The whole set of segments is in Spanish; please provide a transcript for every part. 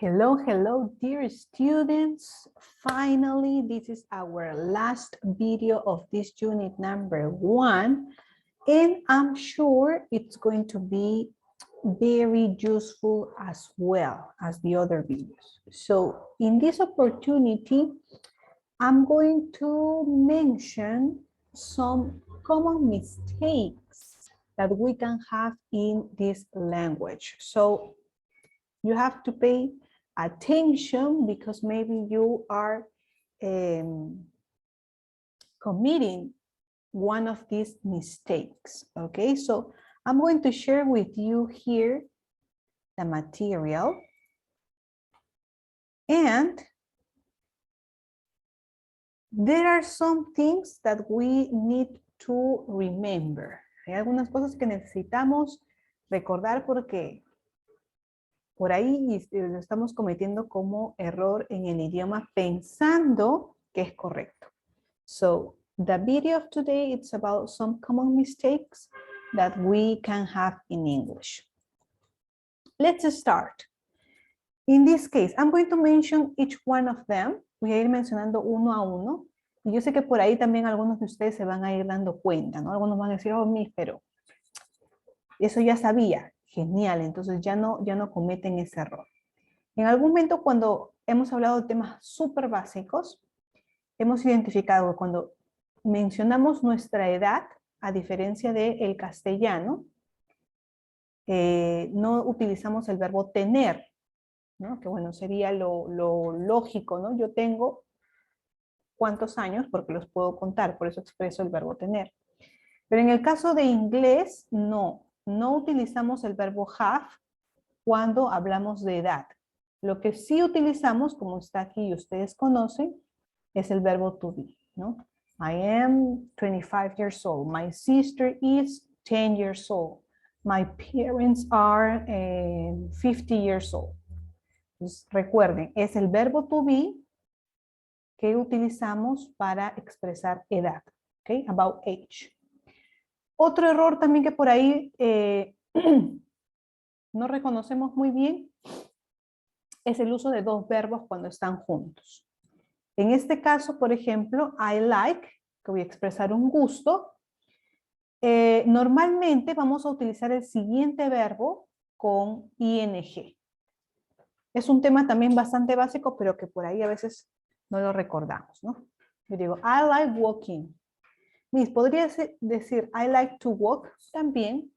Hello, hello, dear students. Finally, this is our last video of this unit number 1, and I'm sure it's going to be very useful as well as the other videos. So in this opportunity, I'm going to mention some common mistakes that we can have in this language. So you have to pay attention because maybe you are committing one of these mistakes, okay? So I'm going to share with you here the material, and there are some things that we need to remember. Hay algunas cosas que necesitamos recordar porque por ahí lo estamos cometiendo como error en el idioma pensando que es correcto. So the video of today, it's about some common mistakes that we can have in English. Let's start. In this case, I'm going to mention each one of them. Voy a ir mencionando uno a uno. Y yo sé que por ahí también algunos de ustedes se van a ir dando cuenta, ¿no? Algunos van a decir, oh, Miss, pero eso ya sabía. Genial, entonces ya no cometen ese error. En algún momento cuando hemos hablado de temas súper básicos, hemos identificado cuando mencionamos nuestra edad, a diferencia del castellano, no utilizamos el verbo tener, ¿no? Que bueno, sería lo lógico, ¿no? Yo tengo cuántos años porque los puedo contar, por eso expreso el verbo tener. Pero en el caso de inglés, no utilizamos el verbo have cuando hablamos de edad. Lo que sí utilizamos, como está aquí y ustedes conocen, es el verbo to be, ¿no? I am 25 years old. My sister is 10 years old. My parents are 50 years old. Entonces, recuerden, es el verbo to be que utilizamos para expresar edad, ¿ok? About age. Otro error también que por ahí no reconocemos muy bien es el uso de dos verbos cuando están juntos. En este caso, por ejemplo, I like, que voy a expresar un gusto, normalmente vamos a utilizar el siguiente verbo con ing. Es un tema también bastante básico, pero que por ahí a veces no lo recordamos, ¿no? Yo digo, I like walking. Miss, podría decir, I like to walk también,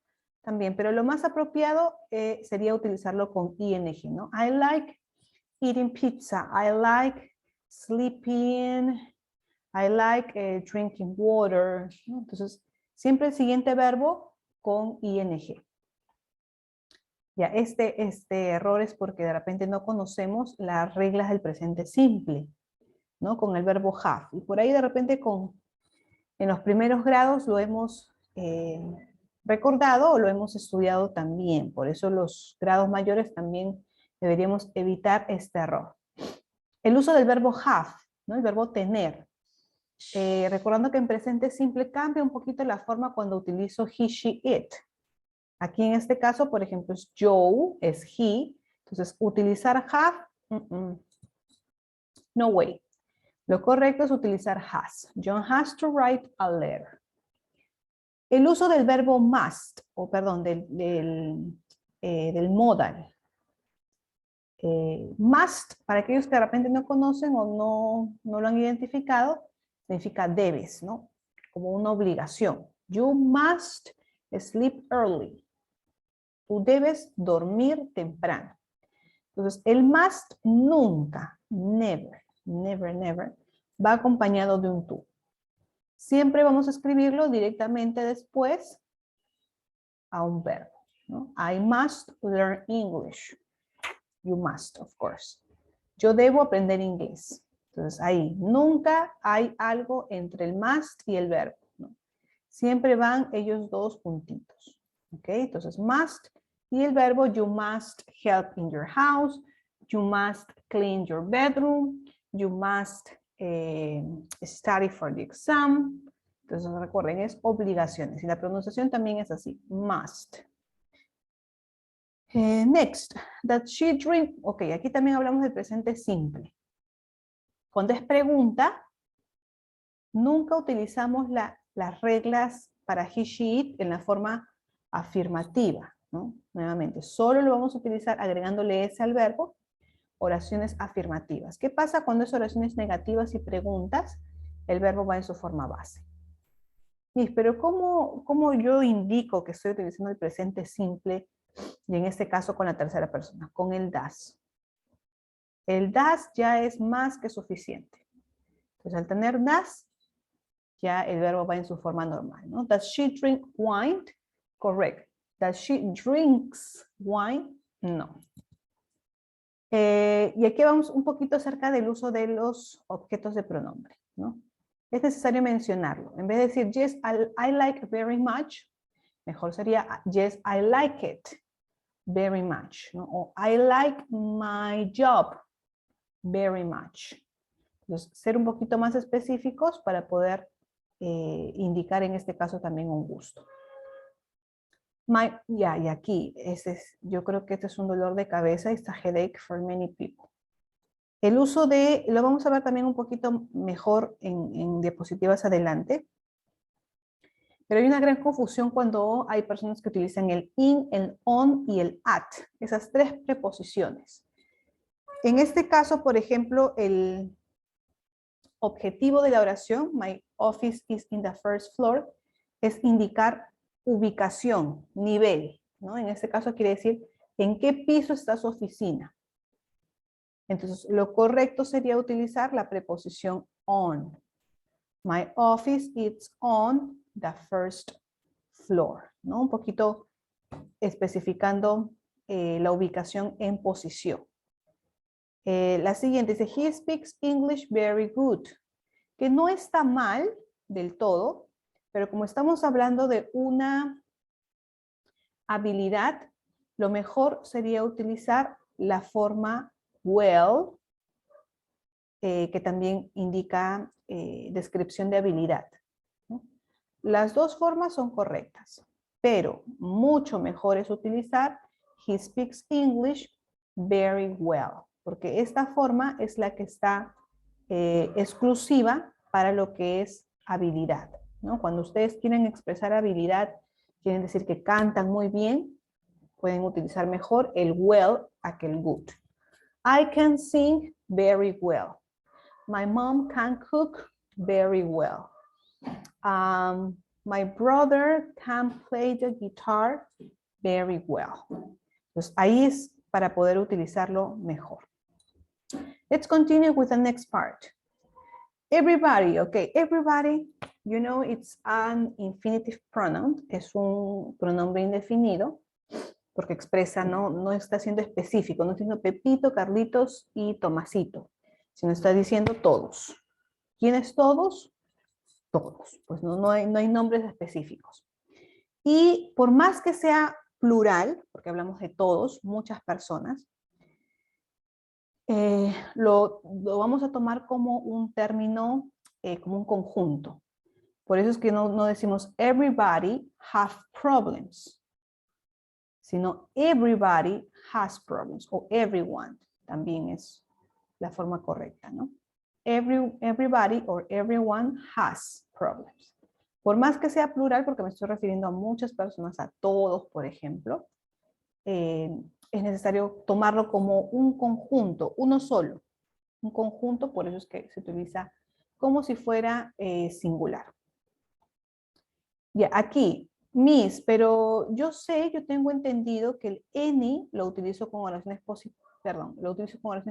pero lo más apropiado sería utilizarlo con ing, ¿no? I like eating pizza. I like sleeping. I like drinking water, ¿no? Entonces, siempre el siguiente verbo con ing. Ya, este error es porque de repente no conocemos las reglas del presente simple, ¿no? Con el verbo have. Y por ahí de repente en los primeros grados lo hemos recordado o lo hemos estudiado también. Por eso los grados mayores también deberíamos evitar este error. El uso del verbo have, ¿no? El verbo tener. Recordando que en presente simple cambia un poquito la forma cuando utilizo he, she, it. Aquí en este caso, por ejemplo, es Joe, es he. Entonces, utilizar have, no way. Lo correcto es utilizar has. John has to write a letter. El uso del verbo must, o perdón, del modal. Must, para aquellos que de repente no conocen o no lo han identificado, significa debes, ¿no? Como una obligación. You must sleep early. Tú debes dormir temprano. Entonces, el must nunca, never, va acompañado de un to. Siempre vamos a escribirlo directamente después a un verbo, ¿no? I must learn English. You must, of course. Yo debo aprender inglés. Entonces, ahí nunca hay algo entre el must y el verbo, ¿no? Siempre van ellos dos juntitos. ¿Ok? Entonces, must y el verbo, you must help in your house, you must clean your bedroom, you must study for the exam. Entonces, recuerden, es obligaciones. Y la pronunciación también es así, must. Next, does she drink? Ok, aquí también hablamos del presente simple. Cuando es pregunta, nunca utilizamos las reglas para he, she, it en la forma afirmativa, ¿no? Nuevamente, solo lo vamos a utilizar agregándole s al verbo, oraciones afirmativas. ¿Qué pasa cuando es oraciones negativas y preguntas? El verbo va en su forma base. Pero ¿cómo yo indico que estoy utilizando el presente simple y en este caso con la tercera persona? Con el does. El does ya es más que suficiente. Entonces al tener does, ya el verbo va en su forma normal, ¿no? Does she drink wine? Correct. Does she drinks wine? No. Y aquí vamos un poquito acerca del uso de los objetos de pronombre, ¿no? Es necesario mencionarlo. En vez de decir, yes, I like very much, mejor sería, yes, I like it very much, ¿no? O I like my job very much. Entonces, ser un poquito más específicos para poder indicar en este caso también un gusto. Y aquí, yo creo que este es un dolor de cabeza, it's a headache for many people. El uso de, lo vamos a ver también un poquito mejor en diapositivas adelante, pero hay una gran confusión cuando hay personas que utilizan el in, el on y el at, esas tres preposiciones. En este caso, por ejemplo, el objetivo de la oración, my office is in the first floor, es indicar ubicación, nivel, ¿no? En este caso quiere decir en qué piso está su oficina. Entonces, lo correcto sería utilizar la preposición on. My office is on the first floor, ¿no? Un poquito especificando la ubicación en posición. La siguiente dice, he speaks English very good, que no está mal del todo, pero como estamos hablando de una habilidad, lo mejor sería utilizar la forma well, que también indica descripción de habilidad, ¿no? Las dos formas son correctas, pero mucho mejor es utilizar he speaks English very well, porque esta forma es la que está exclusiva para lo que es habilidad, ¿no? Cuando ustedes quieren expresar habilidad, quieren decir que cantan muy bien, pueden utilizar mejor el well a que el good. I can sing very well. My mom can cook very well. My brother can play the guitar very well. Entonces, ahí es para poder utilizarlo mejor. Let's continue with the next part. Everybody, okay, everybody, you know, it's an infinitive pronoun, es un pronombre indefinido, porque expresa, no está siendo específico, no está diciendo Pepito, Carlitos y Tomasito, sino está diciendo todos. ¿Quiénes todos? Todos, pues no hay nombres específicos. Y por más que sea plural, porque hablamos de todos, muchas personas, lo vamos a tomar como un término, como un conjunto. Por eso es que no decimos everybody have problems, sino everybody has problems, o everyone también es la forma correcta, ¿no? Everybody or everyone has problems. Por más que sea plural, porque me estoy refiriendo a muchas personas, a todos, por ejemplo, es necesario tomarlo como un conjunto, uno solo. Un conjunto, por eso es que se utiliza como si fuera singular. Ya, aquí, Miss, pero yo tengo entendido que el any lo utilizo con oraciones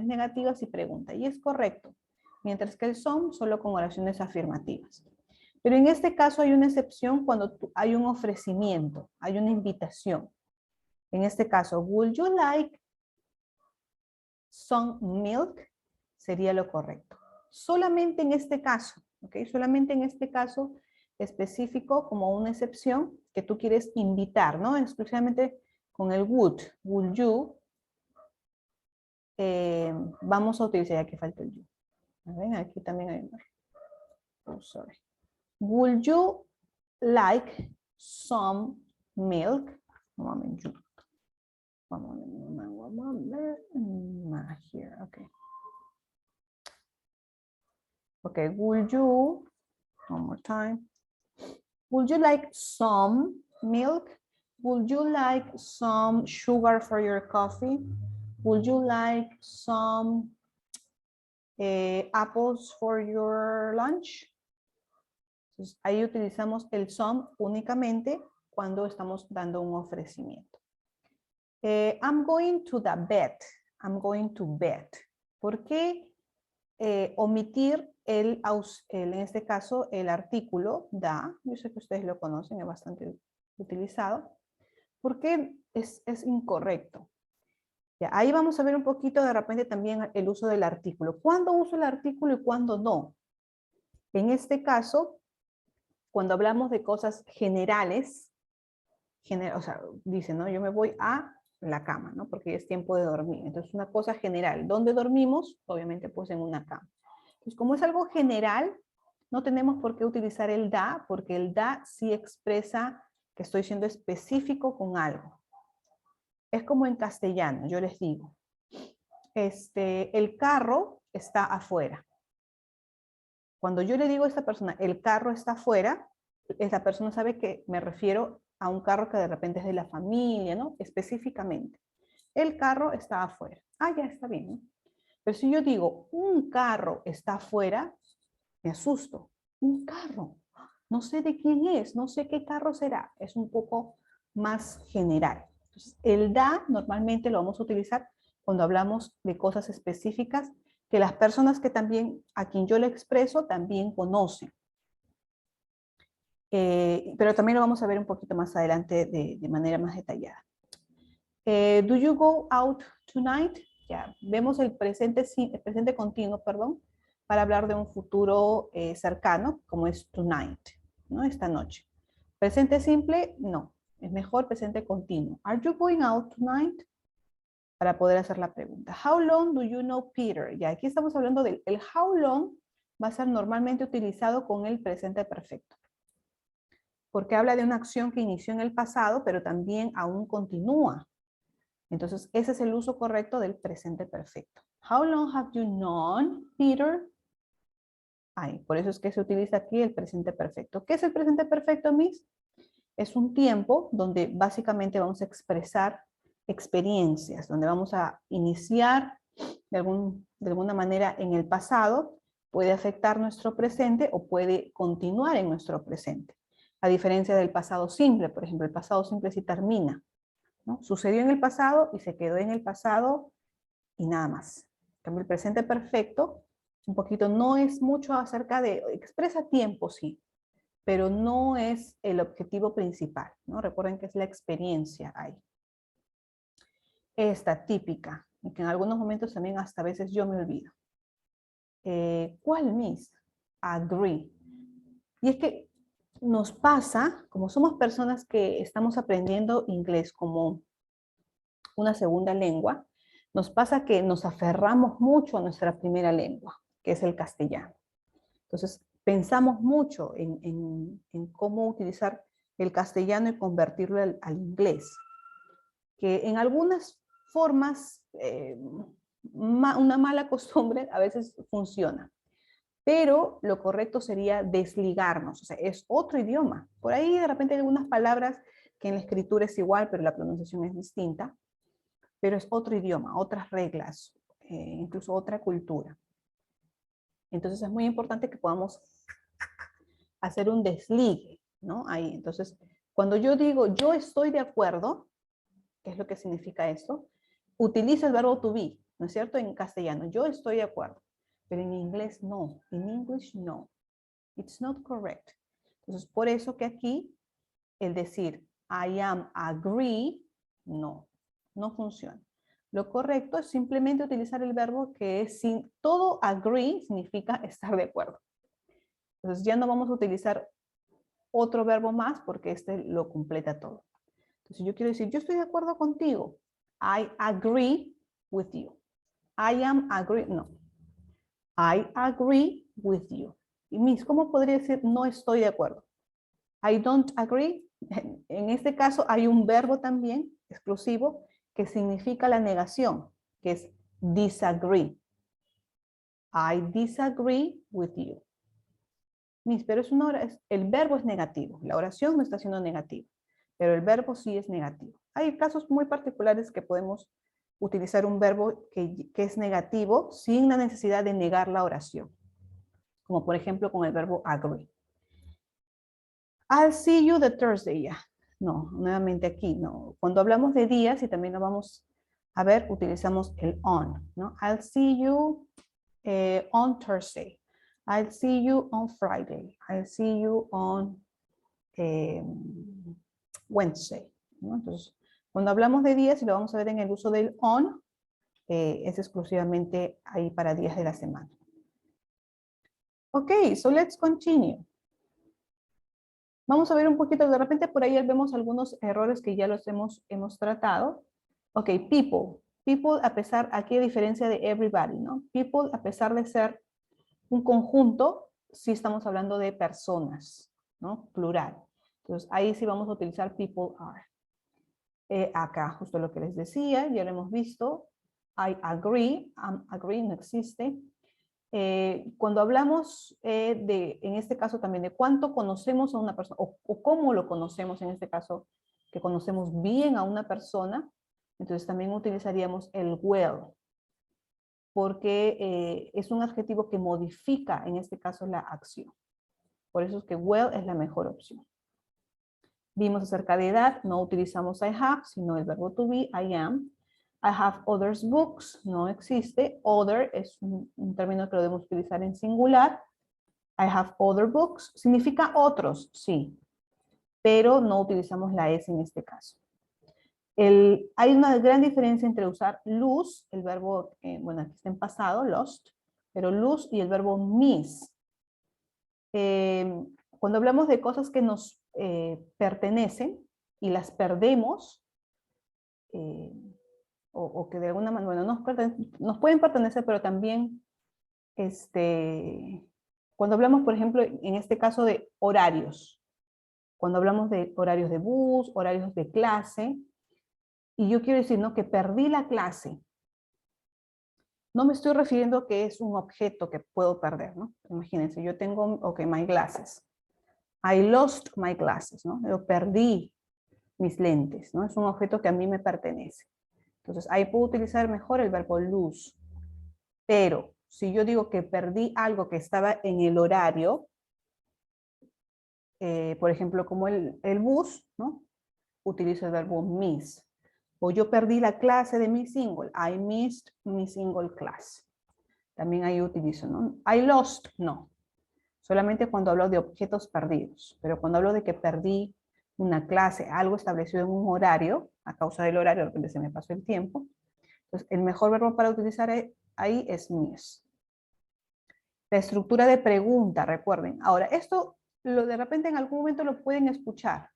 negativas y pregunta, y es correcto, mientras que el some solo con oraciones afirmativas. Pero en este caso hay una excepción cuando hay un ofrecimiento, hay una invitación. En este caso, would you like some milk? Sería lo correcto. Solamente en este caso, ¿ok? Solamente en este caso específico como una excepción que tú quieres invitar, ¿no? Exclusivamente con el would you, vamos a utilizar, aquí falta el you. ¿Ven? Aquí también hay un... Oh, sorry. Would you like some milk? Un momento. Here, okay. Okay, would you, one more time. Would you like some milk? Would you like some sugar for your coffee? Would you like some apples for your lunch? Entonces, ahí utilizamos el some únicamente cuando estamos dando un ofrecimiento. I'm going to the bed. I'm going to bed. ¿Por qué omitir en este caso el artículo da? Yo sé que ustedes lo conocen, es bastante utilizado. ¿Por qué es incorrecto? Ya, ahí vamos a ver un poquito de repente también el uso del artículo. ¿Cuándo uso el artículo y cuándo no? En este caso, cuando hablamos de cosas generales, o sea, dice, ¿no? Yo me voy a la cama, ¿no? Porque es tiempo de dormir. Entonces, una cosa general. ¿Dónde dormimos? Obviamente, pues en una cama. Entonces, como es algo general, no tenemos por qué utilizar el da, porque el da sí expresa que estoy siendo específico con algo. Es como en castellano, yo les digo. El carro está afuera. Cuando yo le digo a esta persona, el carro está afuera, esta persona sabe que me refiero a un carro que de repente es de la familia, ¿no? Específicamente. El carro está afuera. Ah, ya está bien, ¿no? Pero si yo digo, un carro está afuera, me asusto. Un carro. No sé de quién es, no sé qué carro será. Es un poco más general. Entonces, el da normalmente lo vamos a utilizar cuando hablamos de cosas específicas que las personas que también, a quien yo le expreso, también conocen. Pero también lo vamos a ver un poquito más adelante de manera más detallada. Do you go out tonight? Ya, vemos el presente continuo, perdón, para hablar de un futuro cercano, como es tonight, ¿no? Esta noche. Presente simple, no. Es mejor presente continuo. Are you going out tonight? Para poder hacer la pregunta. How long do you know Peter? Ya, aquí estamos hablando del how long va a ser normalmente utilizado con el presente perfecto. Porque habla de una acción que inició en el pasado, pero también aún continúa. Entonces, ese es el uso correcto del presente perfecto. How long have you known Peter? Ay, por eso es que se utiliza aquí el presente perfecto. ¿Qué es el presente perfecto, Miss? Es un tiempo donde básicamente vamos a expresar experiencias, donde vamos a iniciar de alguna manera en el pasado, puede afectar nuestro presente o puede continuar en nuestro presente. A diferencia del pasado simple, por ejemplo, el pasado simple sí termina, ¿no? Sucedió en el pasado y se quedó en el pasado y nada más. En cambio, el presente perfecto, un poquito, no es mucho acerca de, expresa tiempo, sí, pero no es el objetivo principal, ¿no? Recuerden que es la experiencia ahí. Esta típica, y que en algunos momentos también hasta a veces yo me olvido. ¿Cuál, Miss? Agree. Y es que nos pasa, como somos personas que estamos aprendiendo inglés como una segunda lengua, nos pasa que nos aferramos mucho a nuestra primera lengua, que es el castellano. Entonces, pensamos mucho en cómo utilizar el castellano y convertirlo al inglés. Que en algunas formas, una mala costumbre a veces funciona. Pero lo correcto sería desligarnos, o sea, es otro idioma. Por ahí de repente hay algunas palabras que en la escritura es igual, pero la pronunciación es distinta. Pero es otro idioma, otras reglas, incluso otra cultura. Entonces es muy importante que podamos hacer un desligue, ¿no? Ahí, entonces, cuando yo digo yo estoy de acuerdo, ¿qué es lo que significa esto? Utilizo el verbo to be, ¿no es cierto? En castellano, yo estoy de acuerdo, pero en inglés no, en English no. It's not correct. Entonces, por eso que aquí el decir I am agree, no funciona. Lo correcto es simplemente utilizar el verbo que es sin todo agree significa estar de acuerdo. Entonces ya no vamos a utilizar otro verbo más porque este lo completa todo. Entonces yo quiero decir, yo estoy de acuerdo contigo. I agree with you. I am agree, no. I agree with you. Y Miss, ¿cómo podría decir no estoy de acuerdo? I don't agree. En este caso hay un verbo también exclusivo que significa la negación, que es disagree. I disagree with you. Pero el verbo es negativo. La oración no está siendo negativa, pero el verbo sí es negativo. Hay casos muy particulares que podemos utilizar un verbo que es negativo sin la necesidad de negar la oración. Como por ejemplo con el verbo agree. I'll see you the Thursday. Ya. No, nuevamente aquí, no. Cuando hablamos de días, y también lo vamos a ver, utilizamos el on, ¿no? I'll see you on Thursday. I'll see you on Friday. I'll see you on Wednesday, ¿no? Entonces, cuando hablamos de días, y lo vamos a ver en el uso del on, es exclusivamente ahí para días de la semana. Ok, so let's continue. Vamos a ver un poquito, de repente por ahí vemos algunos errores que ya los hemos tratado. Ok, people. People, a pesar, aquí a diferencia de everybody, ¿no? People, a pesar de ser un conjunto, sí estamos hablando de personas, ¿no? Plural. Entonces, ahí sí vamos a utilizar people are. Acá, justo lo que les decía, ya lo hemos visto. I agree, agree no existe. Cuando hablamos en este caso también de cuánto conocemos a una persona, o cómo lo conocemos, en este caso, que conocemos bien a una persona, entonces también utilizaríamos el well, porque es un adjetivo que modifica, en este caso, la acción. Por eso es que well es la mejor opción. Vimos acerca de edad, no utilizamos I have, sino el verbo to be, I am. I have others books, no existe. Other es un término que lo debemos utilizar en singular. I have other books, significa otros, sí, pero no utilizamos la S en este caso. Hay una gran diferencia entre usar lose, el verbo, bueno, aquí está en pasado, lost, pero lose y el verbo miss. Cuando hablamos de cosas que nos pertenecen y las perdemos, o que de alguna manera, bueno, nos pueden pertenecer, pero también, cuando hablamos, por ejemplo, en este caso de horarios, cuando hablamos de horarios de bus, horarios de clase, y yo quiero decir, ¿no?, que perdí la clase, no me estoy refiriendo a que es un objeto que puedo perder, ¿no? Imagínense, yo tengo, ok, my glasses. I lost my glasses, ¿no? Yo perdí mis lentes, ¿no? Es un objeto que a mí me pertenece. Entonces, ahí puedo utilizar mejor el verbo lose. Pero, si yo digo que perdí algo que estaba en el horario, por ejemplo, como el bus, ¿no? Utilizo el verbo miss. O yo perdí la clase de mi single. I missed my single class. También ahí utilizo, ¿no? I lost, no. Solamente cuando hablo de objetos perdidos. Pero cuando hablo de que perdí una clase, algo establecido en un horario, a causa del horario, de repente se me pasó el tiempo. Entonces, el mejor verbo para utilizar ahí es miss. La estructura de pregunta, recuerden. Ahora, esto de repente en algún momento lo pueden escuchar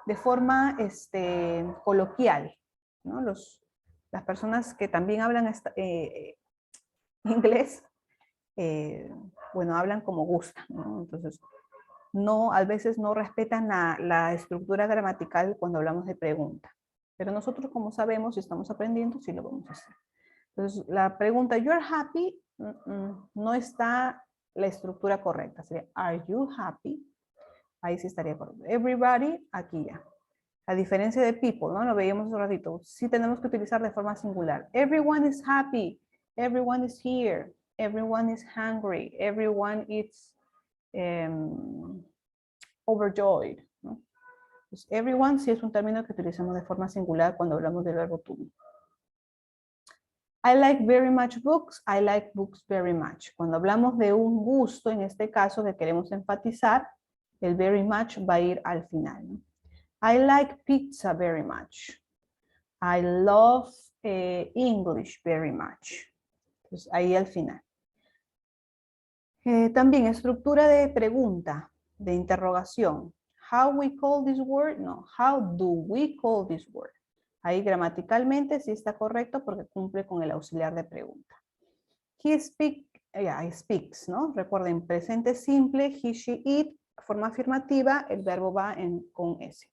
de forma coloquial, ¿no? Las personas que también hablan inglés, bueno, hablan como gustan, ¿no? Entonces, a veces no respetan la estructura gramatical cuando hablamos de pregunta. Pero nosotros, como sabemos y estamos aprendiendo, sí lo vamos a hacer. Entonces, la pregunta, you're happy, no está la estructura correcta. Sería, are you happy? Ahí sí estaría correcto. Everybody, aquí ya. A diferencia de people, ¿no? Lo veíamos un ratito. Sí tenemos que utilizar de forma singular. Everyone is happy. Everyone is here. Everyone is hungry. Everyone is overjoyed, ¿no? Pues everyone sí es un término que utilizamos de forma singular cuando hablamos del verbo to be. I like very much books. I like books very much. Cuando hablamos de un gusto, en este caso que queremos enfatizar, el very much va a ir al final, ¿no? I like pizza very much. I love English very much. Entonces, ahí al final. También estructura de pregunta, de interrogación. How we call this word? No, how do we call this word? Ahí gramaticalmente sí está correcto porque cumple con el auxiliar de pregunta. He speaks, ¿no? Recuerden, presente simple, he, she, it, forma afirmativa, el verbo va con S.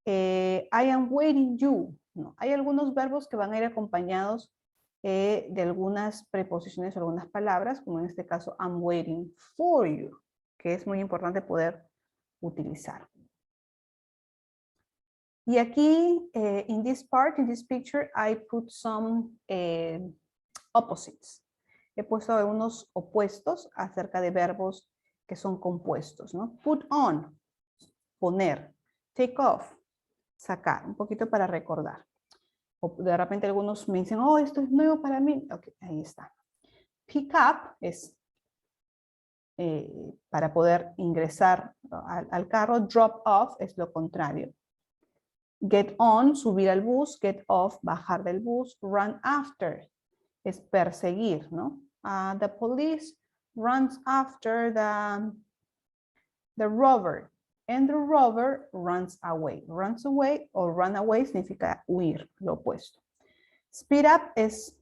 I am waiting you. No. Hay algunos verbos que van a ir acompañados de algunas preposiciones o algunas palabras, como en este caso, I'm waiting for you, que es muy importante poder utilizar. Y aquí, in this picture, I put some opposites. He puesto algunos opuestos acerca de verbos que son compuestos, ¿no? Put on, poner. Take off, sacar, un poquito para recordar. O de repente algunos me dicen, oh, esto es nuevo para mí. Ok, ahí está. Pick up es para poder ingresar al carro. Drop off es lo contrario. Get on, subir al bus. Get off, bajar del bus. Run after es perseguir, ¿no? The police runs after the robber. And the robber runs away. Runs away o run away significa huir, lo opuesto. Speed up es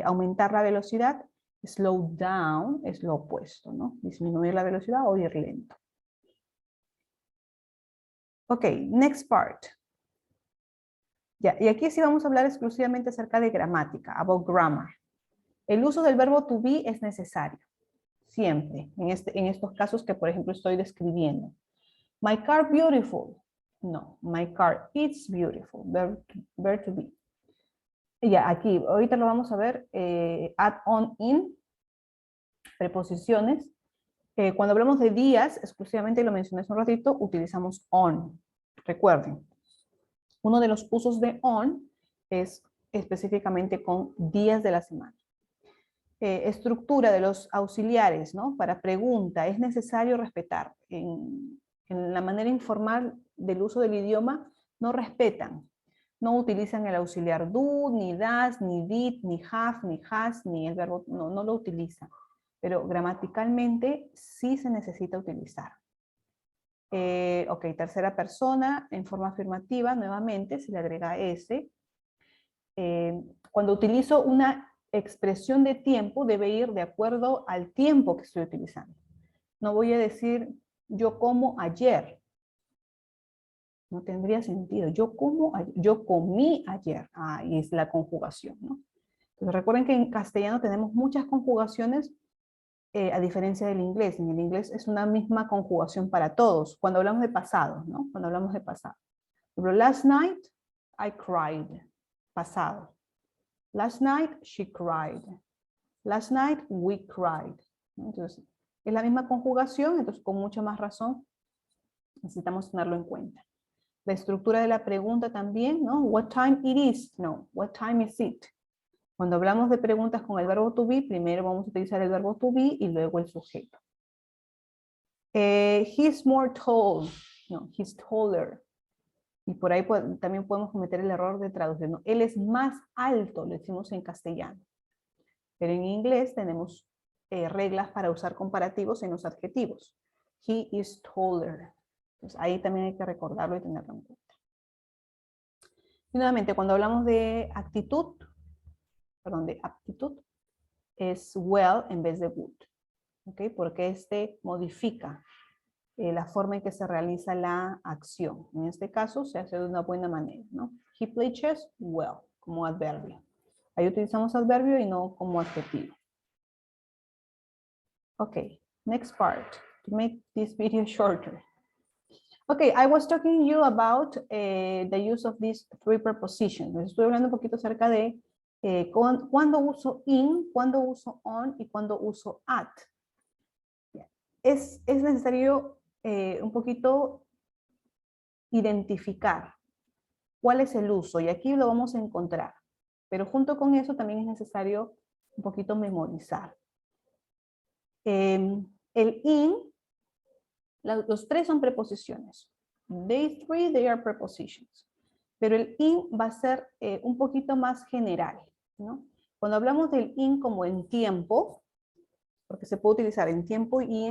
aumentar la velocidad. Slow down es lo opuesto, ¿no? Disminuir la velocidad o ir lento. Ok, next part. Ya, y aquí sí vamos a hablar exclusivamente acerca de gramática, about grammar. El uso del verbo to be es necesario, siempre, en estos casos que por ejemplo estoy describiendo. My car beautiful. No, my car is beautiful, verb to be. Ya, aquí, ahorita lo vamos a ver, add on in, preposiciones. Cuando hablamos de días, exclusivamente lo mencioné hace un ratito, utilizamos on. Recuerden, uno de los usos de on es específicamente con días de la semana. Estructura de los auxiliares, ¿no? Para pregunta, es necesario respetar. En la manera informal del uso del idioma, no respetan. No utilizan el auxiliar do, ni das, ni did, ni have, ni has, ni el verbo, no lo utilizan. Pero gramaticalmente sí se necesita utilizar. Ok, tercera persona, en forma afirmativa, nuevamente se le agrega S. Cuando utilizo una expresión de tiempo, debe ir de acuerdo al tiempo que estoy utilizando. No voy a decir, yo como ayer. No tendría sentido. Yo comí ayer. Ahí es la conjugación, ¿no? Entonces recuerden que en castellano tenemos muchas conjugaciones a diferencia del inglés. En el inglés es una misma conjugación para todos. Cuando hablamos de pasado, ¿no? Cuando hablamos de pasado. Pero last night, I cried. Pasado. Last night, she cried. Last night, we cried. Entonces, es la misma conjugación, entonces con mucha más razón necesitamos tenerlo en cuenta. La estructura de la pregunta también, ¿no? What time it is? No, what time is it? Cuando hablamos de preguntas con el verbo to be, primero vamos a utilizar el verbo to be y luego el sujeto. He's more tall. No, he's taller. Y por ahí también podemos cometer el error de traducir, ¿no? Él es más alto, lo decimos en castellano. Pero en inglés tenemos reglas para usar comparativos en los adjetivos. He is taller. Entonces ahí también hay que recordarlo y tenerlo en cuenta. Y nuevamente, cuando hablamos de aptitud, es well en vez de good. ¿Ok? Porque este modifica la forma en que se realiza la acción. En este caso se hace de una buena manera, ¿no? He played chess well, como adverbio. Ahí utilizamos adverbio y no como adjetivo. Okay, next part, to make this video shorter. Okay, I was talking to you about the use of these three prepositions. Les estoy hablando un poquito acerca de cuándo uso in, cuándo uso on y cuándo uso at. Es necesario un poquito identificar cuál es el uso y aquí lo vamos a encontrar. Pero junto con eso también es necesario un poquito memorizar. El in, los tres son preposiciones. They are prepositions. Pero el in va a ser un poquito más general, ¿no? Cuando hablamos del in como en tiempo, porque se puede utilizar en tiempo y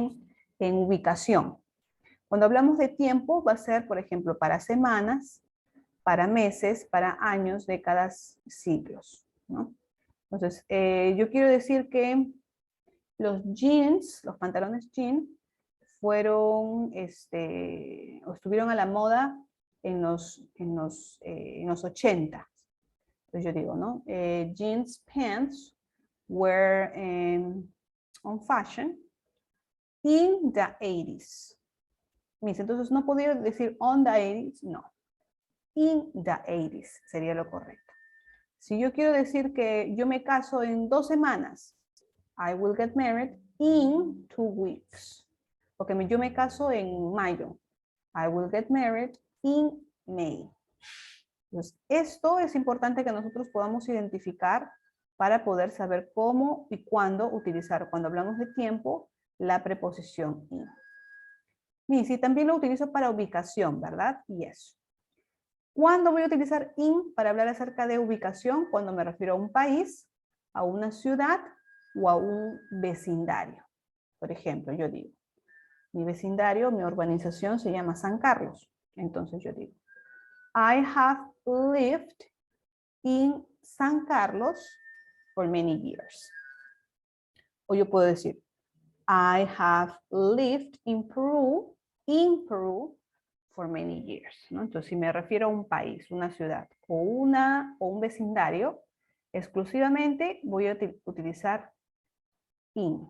en ubicación. Cuando hablamos de tiempo va a ser, por ejemplo, para semanas, para meses, para años, décadas, siglos, ¿no? Entonces, yo quiero decir que los jeans, los pantalones jeans, fueron, o estuvieron a la moda en los 80. Entonces yo digo, ¿no? Jeans pants were on fashion in the 80s. Entonces no podría decir on the 80s, no. In the 80s sería lo correcto. Si yo quiero decir que yo me caso en 2 semanas, I will get married in 2 weeks. Porque yo me caso en mayo. I will get married in May. Entonces, esto es importante que nosotros podamos identificar para poder saber cómo y cuándo utilizar, cuando hablamos de tiempo, la preposición in. Y si también lo utilizo para ubicación, ¿verdad? Yes. ¿Cuándo voy a utilizar in para hablar acerca de ubicación? Cuando me refiero a un país, a una ciudad o a un vecindario. Por ejemplo, yo digo, mi vecindario, mi urbanización se llama San Carlos. Entonces yo digo, I have lived in San Carlos for many years. O yo puedo decir, I have lived in Peru for many years, ¿no? Entonces, si me refiero a un país, una ciudad o un vecindario, exclusivamente voy a utilizar in.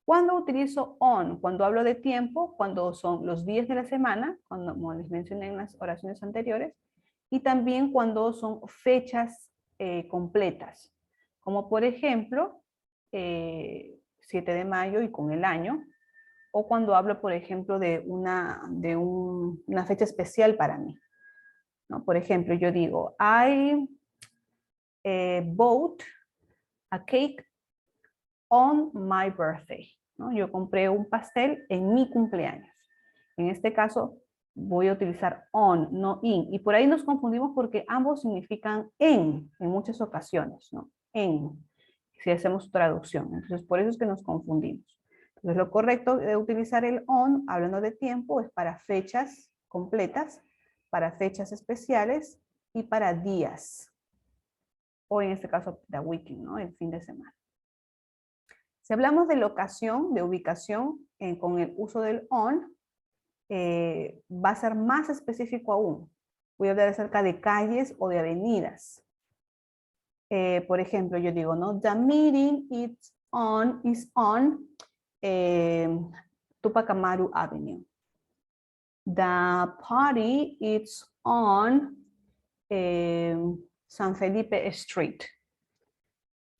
¿Cuándo utilizo on? Cuando hablo de tiempo, cuando son los días de la semana, como les mencioné en las oraciones anteriores, y también cuando son fechas completas, como por ejemplo, 7 de mayo y con el año, o cuando hablo, por ejemplo, de una fecha especial para mí, ¿no? Por ejemplo, yo digo, I bought a cake on my birthday, ¿no? Yo compré un pastel en mi cumpleaños. En este caso, voy a utilizar on, no in. Y por ahí nos confundimos porque ambos significan en muchas ocasiones, ¿no? En, si hacemos traducción. Entonces, por eso es que nos confundimos. Entonces, lo correcto de utilizar el on, hablando de tiempo, es para fechas completas, para fechas especiales y para días. O en este caso, the weekend, ¿no? El fin de semana. Si hablamos de locación, de ubicación, con el uso del on, va a ser más específico aún. Voy a hablar acerca de calles o de avenidas. Por ejemplo, yo digo, ¿no? The meeting is on Tupac Amaru Avenue. The party is on San Felipe Street.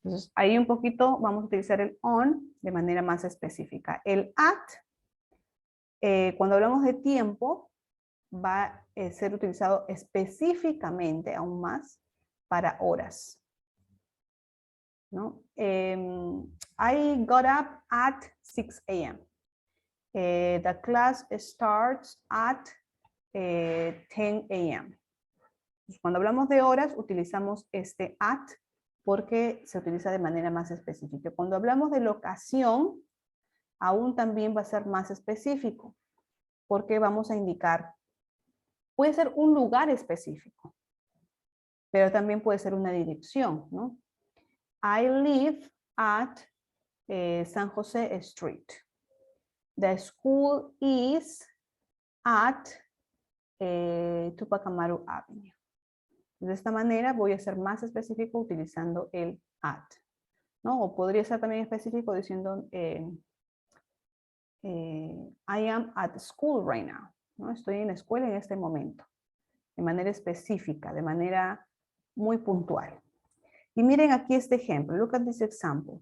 Entonces, ahí un poquito vamos a utilizar el on de manera más específica. El at, cuando hablamos de tiempo, va a ser utilizado específicamente aún más para horas, ¿no? I got up at 6 a.m. The class starts at 10 a.m. Cuando hablamos de horas, utilizamos este at porque se utiliza de manera más específica. Cuando hablamos de locación, aún también va a ser más específico, porque vamos a indicar, puede ser un lugar específico, pero también puede ser una dirección, ¿no? I live at San Jose Street. The school is at Tupac Amaru Avenue. De esta manera voy a ser más específico utilizando el at, ¿no? O podría ser también específico diciendo I am at school right now, ¿no? Estoy en la escuela en este momento, de manera específica, de manera muy puntual. Y miren aquí este ejemplo. Look at this example.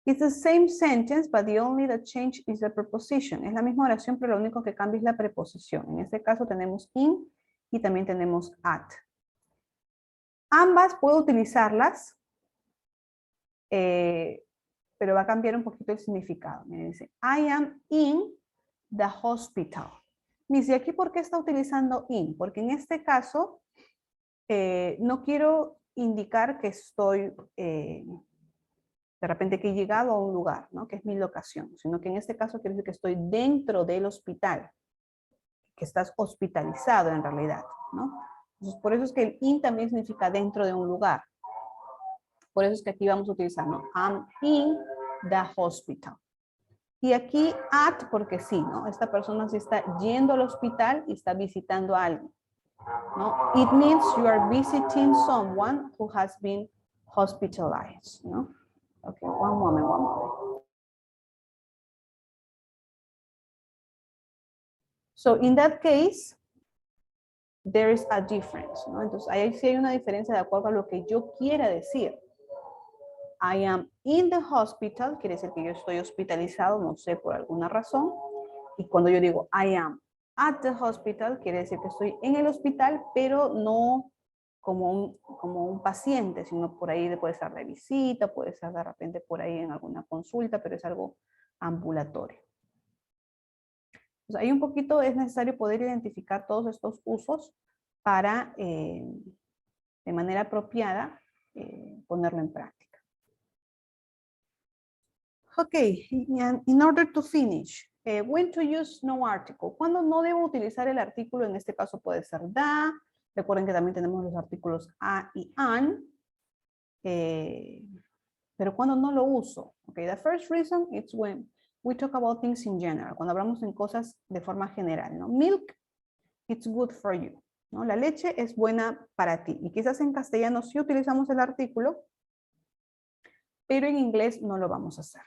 It's the same sentence, but the only that change is the preposition. Es la misma oración, pero lo único que cambia es la preposición. En este caso tenemos in y también tenemos at. Ambas puedo utilizarlas, pero va a cambiar un poquito el significado. Me dice, I am in the hospital. Me dice, ¿aquí por qué está utilizando in? Porque en este caso, no quiero indicar que estoy, de repente que he llegado a un lugar, ¿no? Que es mi locación, sino que en este caso quiere decir que estoy dentro del hospital, que estás hospitalizado en realidad, ¿no? Entonces, por eso es que el in también significa dentro de un lugar. Por eso es que aquí vamos a utilizar, ¿no? I'm in the hospital. Y aquí at porque sí, ¿no? Esta persona sí está yendo al hospital y está visitando a alguien, ¿no? It means you are visiting someone who has been hospitalized, ¿no? Okay, one moment. So in that case, there is a difference, ¿no? Entonces ahí sí hay una diferencia de acuerdo a lo que yo quiera decir. I am in the hospital, quiere decir que yo estoy hospitalizado, no sé, por alguna razón. Y cuando yo digo I am at the hospital, quiere decir que estoy en el hospital, pero no como un paciente, sino por ahí puede estar de visita, puede estar de repente por ahí en alguna consulta, pero es algo ambulatorio. Pues ahí un poquito es necesario poder identificar todos estos usos para, de manera apropiada, ponerlo en práctica. Okay, in order to finish, when to use no article. ¿Cuándo no debo utilizar el artículo? En este caso puede ser da. Recuerden que también tenemos los artículos a y an. Pero cuando no lo uso. Okay, the first reason is when we talk about things in general. Cuando hablamos en cosas de forma general, ¿no? Milk, it's good for you. ¿No? La leche es buena para ti. Y quizás en castellano sí utilizamos el artículo, pero en inglés no lo vamos a hacer.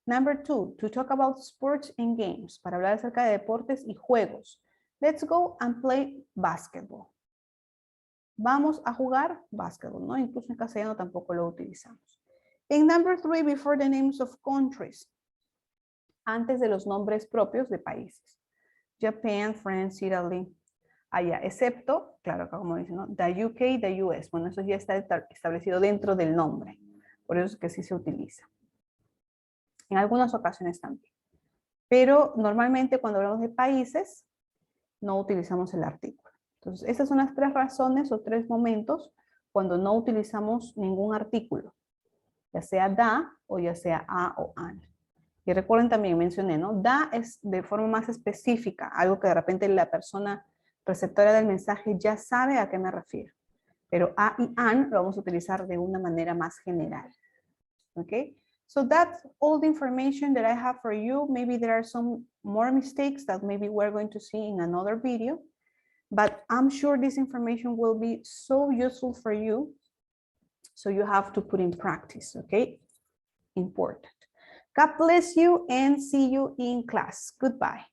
Number 2, to talk about sports and games, para hablar acerca de deportes y juegos. Let's go and play basketball. Vamos a jugar basketball, ¿no? Incluso en castellano tampoco lo utilizamos. En number 3, before the names of countries, antes de los nombres propios de países. Japan, France, Italy, allá, excepto, claro, acá como dicen, ¿no? The UK, the US. Bueno, eso ya está establecido dentro del nombre. Por eso es que sí se utiliza. En algunas ocasiones también. Pero normalmente cuando hablamos de países, no utilizamos el artículo. Entonces, esas son las 3 razones o 3 momentos cuando no utilizamos ningún artículo, ya sea da o ya sea a o an. Y recuerden también, mencioné, ¿no? Da es de forma más específica, algo que de repente la persona receptora del mensaje ya sabe a qué me refiero. Pero a y an lo vamos a utilizar de una manera más general. ¿Ok? So that's all the information that I have for you. Maybe there are some more mistakes that maybe we're going to see in another video, but I'm sure this information will be so useful for you. So you have to put in practice, okay? Important. God bless you and see you in class. Goodbye.